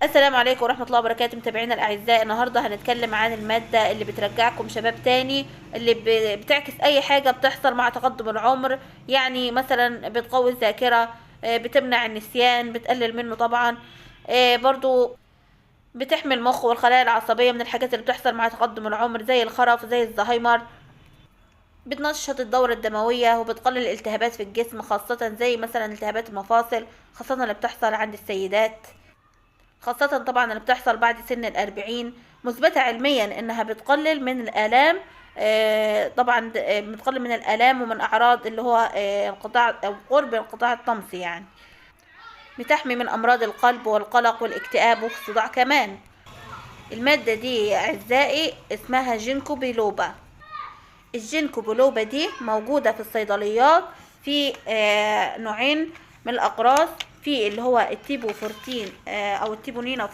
السلام عليكم ورحمة الله وبركاته، متابعينا الأعزاء. النهاردة هنتكلم عن المادة اللي بترجعكم شباب تاني، اللي بتعكس أي حاجة بتحصل مع تقدم العمر. يعني مثلا بتقوي الذاكرة، بتمنع النسيان، بتقلل منه طبعا. برضو بتحمي المخ والخلايا العصبية من الحاجات اللي بتحصل مع تقدم العمر زي الخرف زي الزهايمر. بتنشط الدورة الدموية وبتقلل الالتهابات في الجسم، خاصة زي مثلا التهابات المفاصل، خاصة اللي بتحصل عند السيدات، خاصة طبعا اللي بتحصل بعد سن ال40. مثبتة علميا انها بتقلل من الآلام. طبعا بتقلل من الآلام ومن أعراض اللي هو انقطاع أو قرب انقطاع الطمس يعني. بتحمي من أمراض القلب والقلق والاكتئاب والصداع كمان. المادة دي يا أعزائي اسمها جينكو بيلوبا. الجينكو بيلوبا دي موجودة في الصيدليات في نوعين من الأقراص، في اللي هو التيبو فورتين أو التيبونينا